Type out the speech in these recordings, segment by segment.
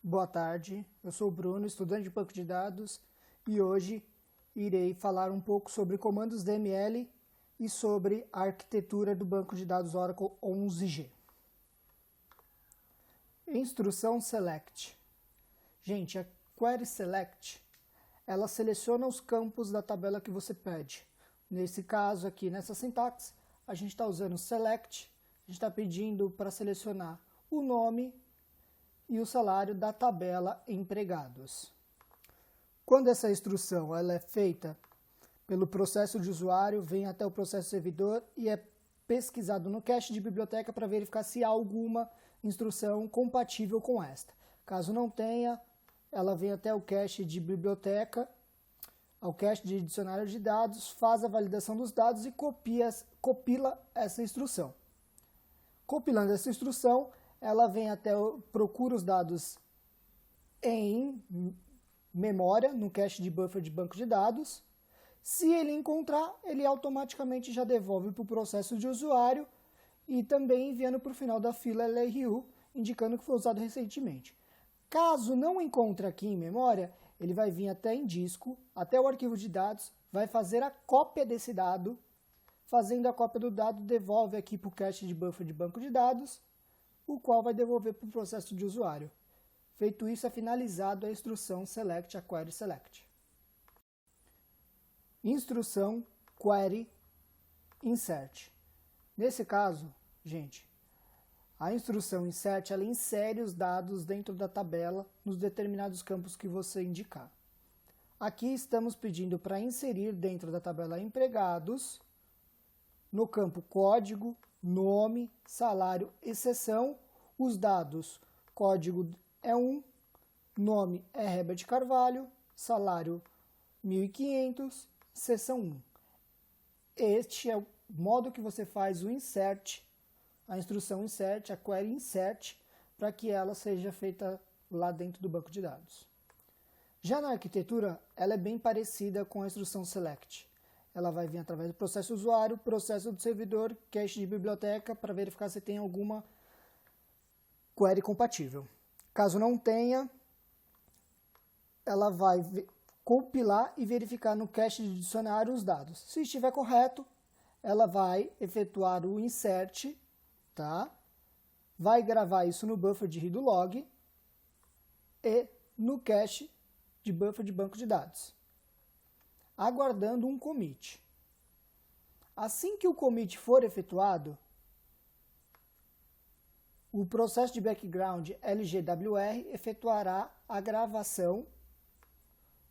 Boa tarde, eu sou o Bruno, estudante de banco de dados, e hoje irei falar um pouco sobre comandos DML e sobre a arquitetura do banco de dados Oracle 11G. Instrução Select. Gente, a Query Select, ela seleciona os campos da tabela que você pede. Nesse caso aqui, nessa sintaxe, a gente está usando Select, a gente está pedindo para selecionar o nome e o salário da tabela empregados. Quando essa instrução ela é feita pelo processo de usuário, vem até o processo servidor e é pesquisado no cache de biblioteca para verificar se há alguma instrução compatível com esta. Caso não tenha, ela vem até o cache de biblioteca, ao cache de dicionário de dados, faz a validação dos dados e compila essa instrução. Compilando essa instrução, ela vem procura os dados em memória, no cache de buffer de banco de dados. Se ele encontrar, ele automaticamente já devolve para o processo de usuário e também enviando para o final da fila LRU, indicando que foi usado recentemente. Caso não encontre aqui em memória, ele vai vir até em disco, até o arquivo de dados, vai fazer a cópia desse dado. Fazendo a cópia do dado, devolve aqui para o cache de buffer de banco de dados, o qual vai devolver para o processo de usuário. Feito isso, é finalizado a instrução Select, a Query Select. Instrução Query Insert. Nesse caso, gente, a instrução Insert ela insere os dados dentro da tabela nos determinados campos que você indicar. Aqui estamos pedindo para inserir dentro da tabela empregados, no campo código, nome, salário e seção, os dados, código é 1, nome é Herbert Carvalho, salário 1.500, seção 1. Este é o modo que você faz o insert, a instrução insert, a query insert, para que ela seja feita lá dentro do banco de dados. Já na arquitetura, ela é bem parecida com a instrução select. Ela vai vir através do processo usuário, processo do servidor, cache de biblioteca, para verificar se tem alguma query compatível. Caso não tenha, ela vai compilar e verificar no cache de dicionário os dados. Se estiver correto, ela vai efetuar o insert, tá? Vai gravar isso no buffer de read log e no cache de buffer de banco de dados, aguardando um commit. Assim que o commit for efetuado, o processo de background LGWR efetuará a gravação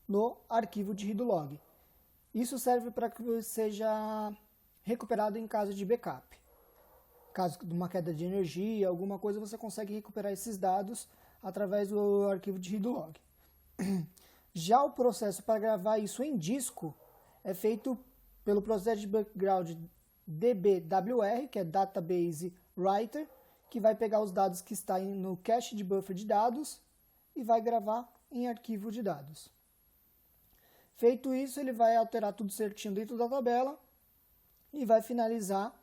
no arquivo de read log. Isso serve para que seja recuperado em caso de backup. Caso de uma queda de energia, alguma coisa, você consegue recuperar esses dados através do arquivo de read log. Já o processo para gravar isso em disco é feito pelo processo de background DBWR, que é Database Writer, que vai pegar os dados que estão no cache de buffer de dados e vai gravar em arquivo de dados. Feito isso, ele vai alterar tudo certinho dentro da tabela e vai finalizar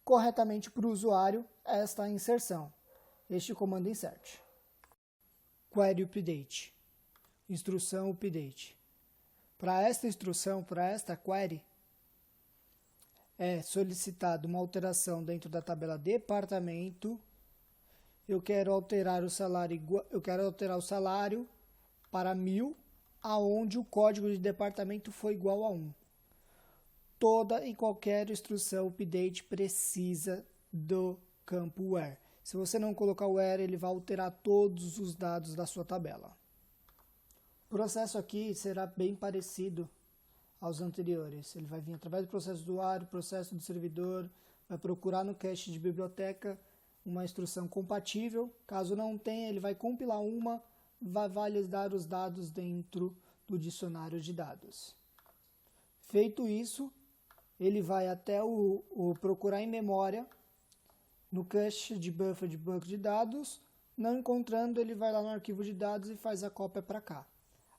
corretamente para o usuário esta inserção, este comando insert. Query Update. Instrução Update. Para esta instrução, para esta query, é solicitada uma alteração dentro da tabela departamento. Eu quero alterar o salário para 1.000, aonde o código de departamento foi igual a 1. Toda e qualquer instrução update precisa do campo where. Se você não colocar o where, ele vai alterar todos os dados da sua tabela. O processo aqui será bem parecido aos anteriores. Ele vai vir através do processo do usuário, processo do servidor, vai procurar no cache de biblioteca uma instrução compatível. Caso não tenha, ele vai compilar uma, vai validar os dados dentro do dicionário de dados. Feito isso, ele vai até o procurar em memória, no cache de buffer de banco de dados. Não encontrando, ele vai lá no arquivo de dados e faz a cópia para cá.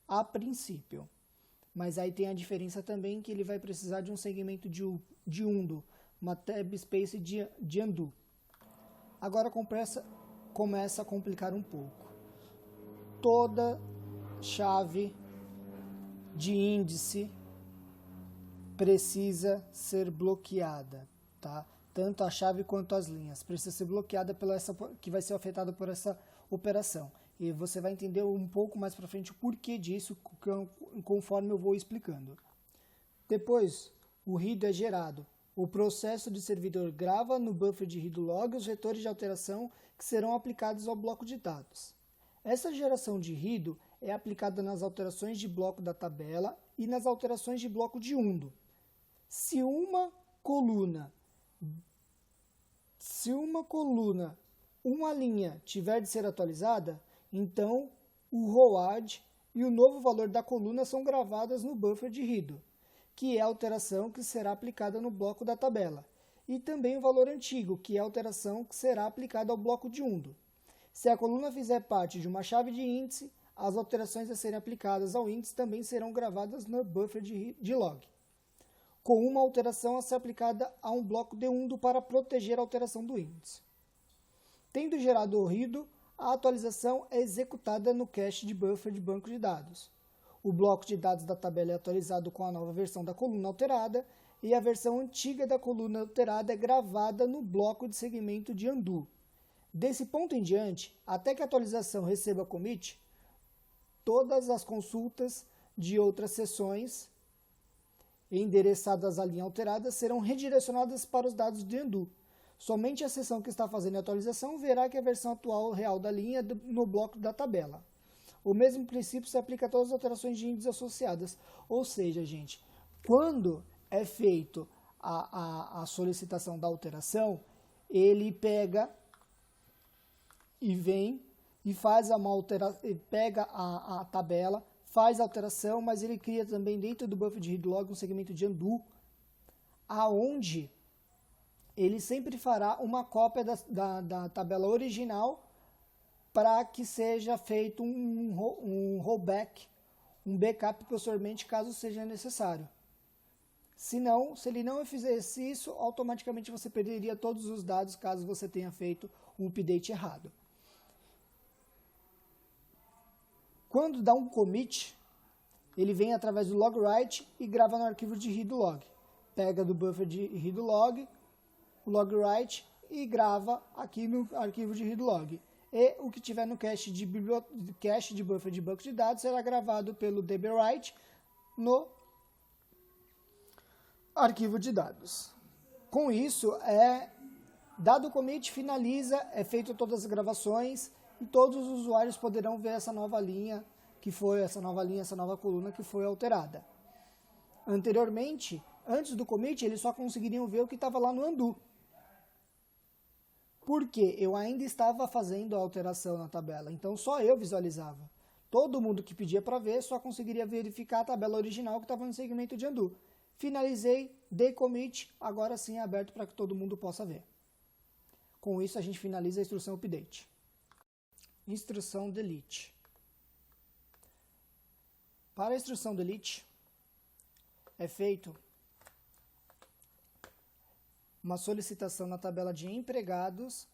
A princípio. Mas aí tem a diferença também que ele vai precisar de um segmento de undo, uma tab space de undo. Agora começa a complicar um pouco. toda chave de índice precisa ser bloqueada, tá? Tanto a chave quanto as linhas precisa ser bloqueada que vai ser afetada por essa operação. E você vai entender um pouco mais para frente o porquê disso, conforme eu vou explicando. Depois, o RIDO é gerado. O processo de servidor grava no buffer de RIDO log os vetores de alteração que serão aplicados ao bloco de dados. Essa geração de RIDO é aplicada nas alterações de bloco da tabela e nas alterações de bloco de undo. Se uma coluna, uma linha tiver de ser atualizada, então o ROAD e o novo valor da coluna são gravadas no buffer de RIDO, que é a alteração que será aplicada no bloco da tabela, e também o valor antigo, que é a alteração que será aplicada ao bloco de undo. Se a coluna fizer parte de uma chave de índice, as alterações a serem aplicadas ao índice também serão gravadas no buffer de log, com uma alteração a ser aplicada a um bloco de undo para proteger a alteração do índice. Tendo gerado o RIDO, a atualização é executada no cache de buffer de banco de dados. O bloco de dados da tabela é atualizado com a nova versão da coluna alterada e a versão antiga da coluna alterada é gravada no bloco de segmento de undo. Desse ponto em diante, até que a atualização receba commit, todas as consultas de outras seções endereçadas à linha alterada serão redirecionadas para os dados de undo. Somente a seção que está fazendo a atualização verá que a versão atual real da linha no bloco da tabela. O mesmo princípio se aplica a todas as alterações de índices associadas. Ou seja, gente, quando é feito a solicitação da alteração, ele pega e vem e faz pega a tabela, faz a alteração, mas ele cria também dentro do buffer de RIDO log um segmento de undo, aonde ele sempre fará uma cópia da tabela original para que seja feito um rollback, um backup posteriormente, caso seja necessário. Se ele não fizesse isso, automaticamente você perderia todos os dados caso você tenha feito um update errado. Quando dá um commit, ele vem através do logwrite e grava no arquivo de RIDO log. Pega do buffer de RIDO log, o logwrite e grava aqui no arquivo de RIDO log. E o que tiver no cache de buffer de banco de dados será gravado pelo dbwrite no arquivo de dados. Com isso, dado o commit, finaliza, é feito todas as gravações e todos os usuários poderão ver essa nova linha, essa nova coluna que foi alterada. Anteriormente, antes do commit, eles só conseguiriam ver o que estava lá no undo. Porque eu ainda estava fazendo a alteração na tabela, então só eu visualizava. Todo mundo que pedia para ver só conseguiria verificar a tabela original que estava no segmento de undo. Finalizei, dei commit, agora sim é aberto para que todo mundo possa ver. Com isso a gente finaliza a instrução update. Instrução delete. Para a instrução delete, é feito uma solicitação na tabela de empregados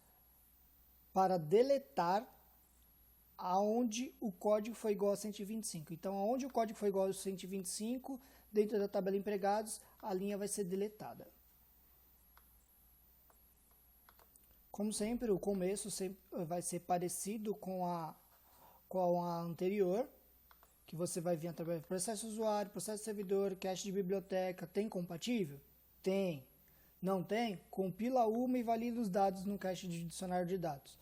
para deletar aonde o código foi igual a 125. Então, aonde o código foi igual a 125, dentro da tabela empregados, a linha vai ser deletada. Como sempre, o começo vai ser parecido com a anterior, que você vai vir através do processo usuário, processo servidor, cache de biblioteca. Tem compatível? Tem. Não tem? Compila uma e valida os dados no cache de dicionário de dados.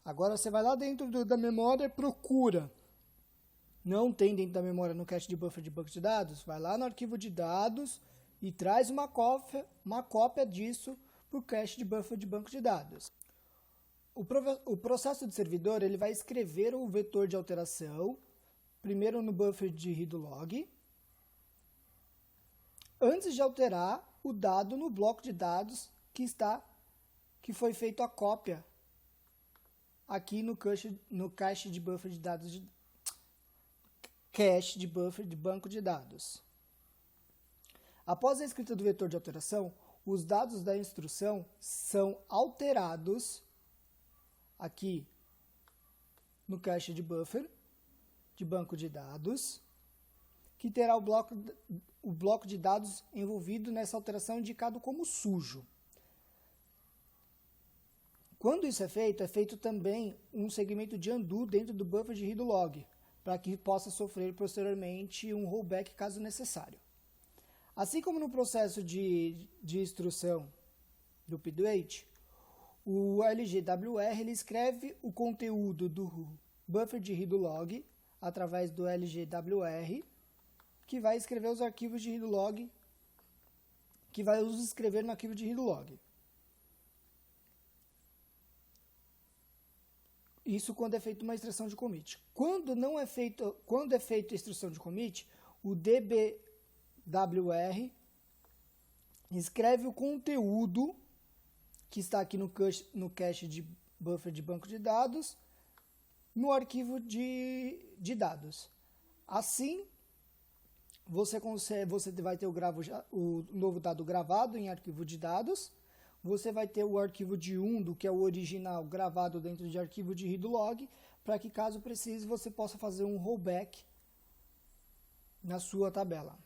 Agora você vai lá dentro da memória e procura. Não tem dentro da memória no cache de buffer de banco de dados? Vai lá no arquivo de dados e traz uma cópia disso para o cache de buffer de banco de dados. O processo de servidor ele vai escrever o vetor de alteração, primeiro no buffer de RIDO log, antes de alterar o dado no bloco de dados que foi feito a cópia aqui no cache de buffer de dados cache de buffer de banco de dados. Após a escrita do vetor de alteração, os dados da instrução são alterados aqui no cache de buffer de banco de dados, que terá o bloco de dados envolvido nessa alteração indicado como sujo. Quando isso é feito também um segmento de undo dentro do buffer de read log, para que possa sofrer posteriormente um rollback caso necessário. Assim como no processo de instrução do update, o LGWR ele escreve o conteúdo do buffer de read log através do LGWR, que vai escrever os arquivos de read log, que vai os escrever no arquivo de read log. Isso quando é feita uma instrução de commit. Quando é feita a instrução de commit, o DBWR escreve o conteúdo que está aqui no cache de buffer de banco de dados no arquivo de dados. Assim, você vai ter o novo dado gravado em arquivo de dados. Você vai ter o arquivo de undo, que é o original, gravado dentro de arquivo de read log, para que caso precise você possa fazer um rollback na sua tabela.